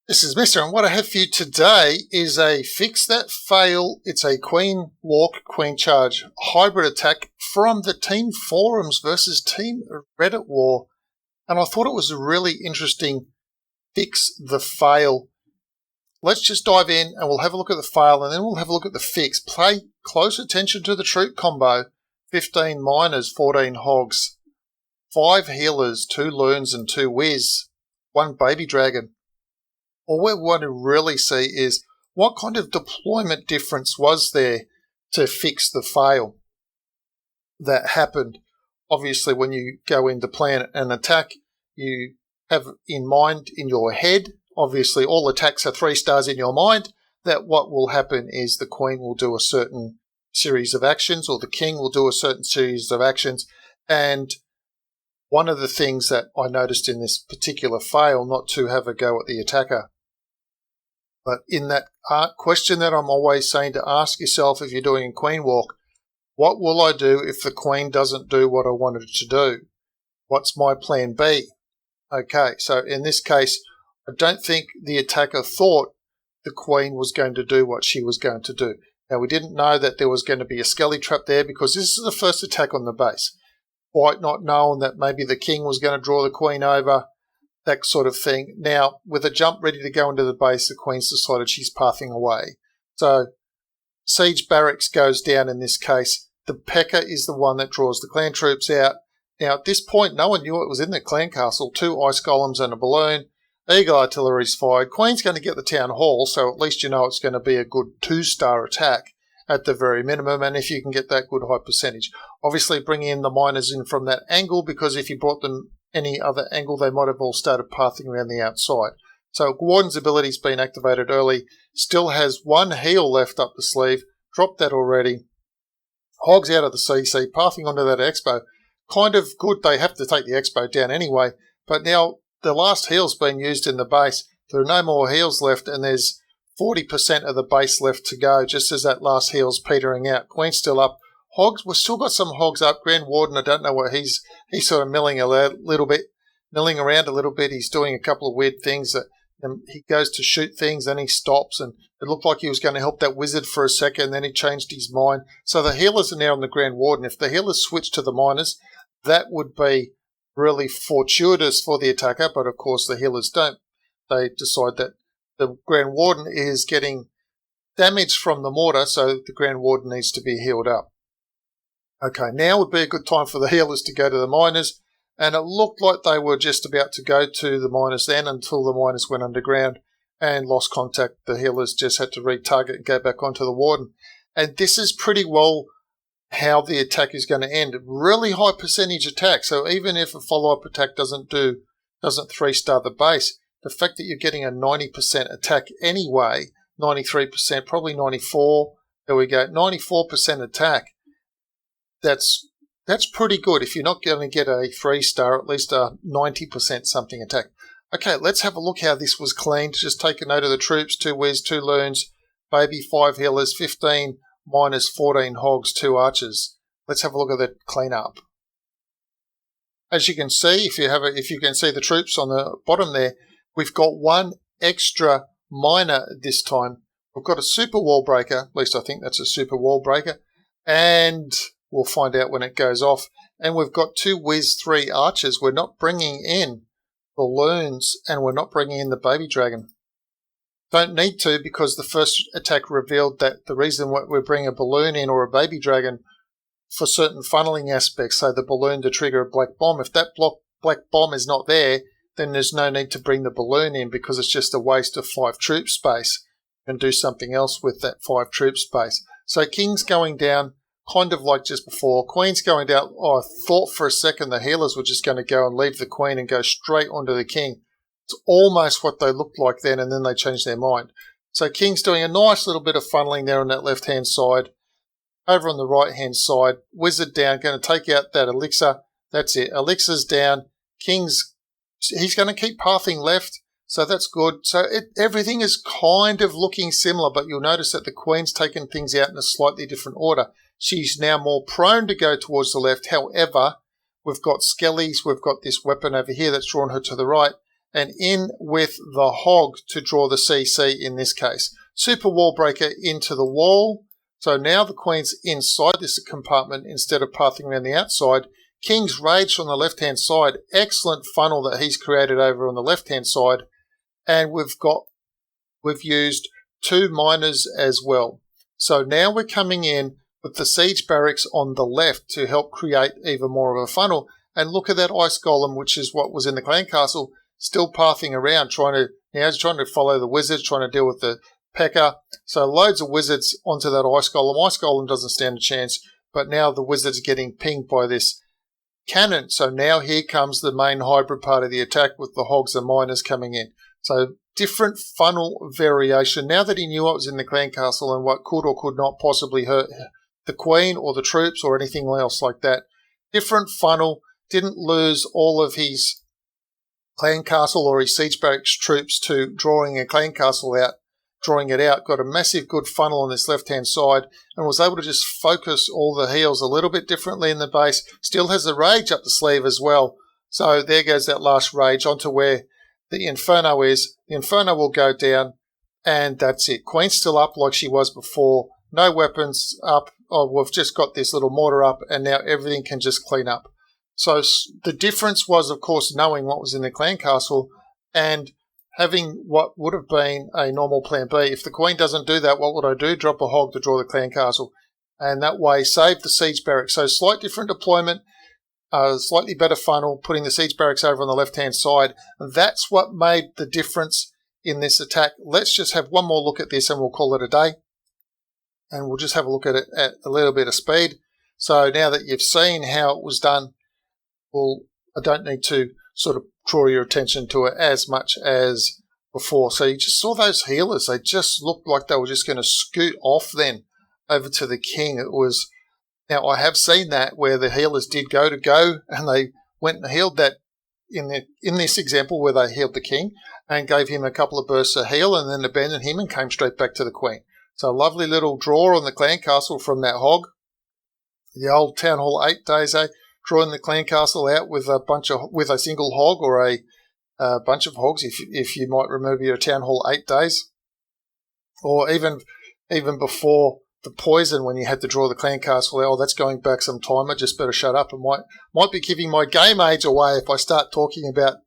This is Mister, and what I have for you today is a fix that fail. It's a queen walk, queen charge hybrid attack from the team forums versus team Reddit war. And I thought it was a really interesting fix the fail. Let's just dive in and we'll have a look at the fail and then we'll have a look at the fix. Pay close attention to the troop combo. 15 miners, 14 hogs, 5 healers, 2 loons and 2 whiz, 1 baby dragon. All we want to really see is what kind of deployment difference was there to fix the fail that happened. Obviously, when you go in to plan an attack, you have in mind in your head, obviously all attacks are 3 stars in your mind, that what will happen is the queen will do a certain series of actions or the king will do a certain series of actions. And one of the things that I noticed in this particular fail, not to have a go at the attacker, but in that question that I'm always saying to ask yourself if you're doing a queen walk, what will I do if the queen doesn't do what I wanted it to do? What's my plan B? Okay, so in this case, I don't think the attacker thought the queen was going to do what she was going to do. Now, we didn't know that there was going to be a skelly trap there because this is the first attack on the base. Quite not knowing that maybe the king was going to draw the queen over, that sort of thing. Now, with a jump ready to go into the base, the queen's decided she's pathing away. So, siege barracks goes down in this case. The P.E.K.K.A. is the one that draws the clan troops out. Now, at this point, no one knew it was in the clan castle. 2 ice golems and a balloon. Eagle artillery's fired. Queen's going to get the town hall, so at least you know it's going to be a good 2-star attack at the very minimum, and if you can get that good high percentage. Obviously, bringing in the miners in from that angle, because if you brought them any other angle, they might have all started pathing around the outside. So Warden's ability's been activated early, still has 1 heal left up the sleeve, dropped that already. Hogs out of the CC, pathing onto that expo. Kind of good, they have to take the expo down anyway, but now the last heal's been used in the base. There are no more heals left, and there's 40% of the base left to go, just as that last heal's petering out. Queen's still up. Hogs, we've still got some hogs up. Grand Warden, I don't know what he's sort of milling around a little bit. He's doing a couple of weird things that he goes to shoot things, then he stops, and it looked like he was going to help that wizard for a second, then he changed his mind. So the healers are now on the Grand Warden. If the healers switch to the miners, that would be really fortuitous for the attacker, but of course the healers don't. They decide that the Grand Warden is getting damage from the mortar, so the Grand Warden needs to be healed up. Okay, now would be a good time for the healers to go to the miners, and it looked like they were just about to go to the miners then until the miners went underground and lost contact. The healers just had to retarget and go back onto the Warden. And this is pretty well how the attack is going to end. Really high percentage attack, so even if a follow-up attack doesn't 3-star the base, the fact that you're getting a 90% attack anyway, 93%, probably 94, there we go, 94% attack, that's pretty good. If you're not going to get a 3-star, at least a 90% something attack. Okay, let's have a look how this was cleaned. Just take a note of the troops, 2 whiz, 2 loons, baby, 5 healers, 15 miners, 14 hogs, 2 archers. Let's have a look at that cleanup. As you can see, if you can see the troops on the bottom there, we've got 1 extra miner this time. We've got a super wall breaker, at least I think that's a super wall breaker, and we'll find out when it goes off. And we've got 2 whiz, 3 archers. We're not bringing in balloons, and we're not bringing in the baby dragon. Don't need to, because the first attack revealed that the reason we're bringing a balloon in or a baby dragon for certain funneling aspects, so the balloon to trigger a black bomb. If that black bomb is not there, then there's no need to bring the balloon in because it's just a waste of 5 troop space. You can do something else with that 5 troop space. So King's going down, kind of like just before. Queen's going down. Oh, I thought for a second the healers were just going to go and leave the Queen and go straight onto the King. It's almost what they looked like then, and then they changed their mind. So King's doing a nice little bit of funneling there on that left-hand side. Over on the right-hand side, wizard down, going to take out that elixir. That's it. Elixir's down. He's going to keep pathing left, so that's good. So everything is kind of looking similar, but you'll notice that the Queen's taken things out in a slightly different order. She's now more prone to go towards the left. However, we've got skellies. We've got this weapon over here that's drawn her to the right. and in with the hog to draw the CC in this case. Super wall breaker into the wall. So now the queen's inside this compartment instead of pathing around the outside. King's Rage on the left-hand side. Excellent funnel that he's created over on the left-hand side. And we've used 2 miners as well. So now we're coming in with the siege barracks on the left to help create even more of a funnel. And look at that ice golem, which is what was in the clan castle, still pathing around, trying to follow the wizards, trying to deal with the P.E.K.K.A. So loads of wizards onto that ice golem. Ice golem doesn't stand a chance, but now the wizards are getting pinged by this cannon. So now here comes the main hybrid part of the attack with the hogs and miners coming in. So different funnel variation. Now that he knew what was in the clan castle and what could or could not possibly hurt the queen or the troops or anything else like that. Different funnel. Didn't lose all of his clan castle or his siege barracks troops to drawing a clan castle out. Drawing it out, got a massive good funnel on this left-hand side and was able to just focus all the heals a little bit differently in the base. Still has the rage up the sleeve as well. So there goes that last rage onto where the Inferno is. The Inferno will go down and that's it. Queen's still up like she was before. No weapons up. Oh, we've just got this little mortar up and now everything can just clean up. So the difference was, of course, knowing what was in the clan castle and having what would have been a normal plan B. If the queen doesn't do that, what would I do? Drop a hog to draw the clan castle. And that way save the siege barracks. So slight different deployment, slightly better funnel, putting the siege barracks over on the left-hand side. That's what made the difference in this attack. Let's just have one more look at this and we'll call it a day. And we'll just have a look at it at a little bit of speed. So now that you've seen how it was done, I don't need to sort of draw your attention to it as much as before. So you just saw those healers. They just looked like they were just going to scoot off then over to the king. It was, now I have seen that where the healers did go and they went and healed that in this example where they healed the king and gave him a couple of bursts of heal and then abandoned him and came straight back to the queen. So a lovely little draw on the clan castle from that hog. The old Town Hall 8 days, drawing the clan castle out with a single hog or a bunch of hogs, if you might remember your Town Hall 8 days, or even before the poison when you had to draw the clan castle out. Oh, that's going back some time. I just better shut up. And might be giving my game age away if I start talking about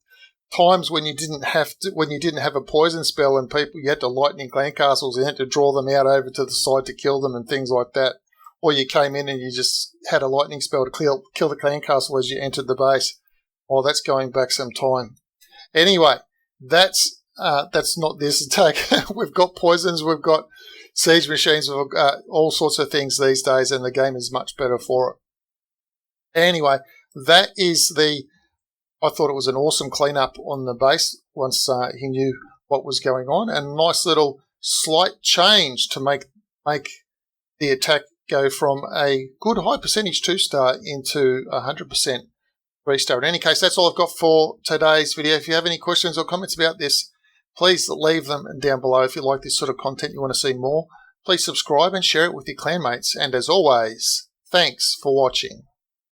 times when you didn't have a poison spell and you had to lightning clan castles and you had to draw them out over to the side to kill them and things like that. Or you came in and you just had a lightning spell to kill the clan castle as you entered the base. Oh, that's going back some time. Anyway, that's not this attack. We've got poisons, we've got siege machines, we've got all sorts of things these days, and the game is much better for it. Anyway, that is I thought it was an awesome cleanup on the base once he knew what was going on, and a nice little slight change to make the attack go from a good high percentage 2-star into 100% 3-star. In any case, that's all I've got for today's video. If you have any questions or comments about this, please leave them down below. If you like this sort of content, you want to see more, please subscribe and share it with your clanmates. And as always, thanks for watching.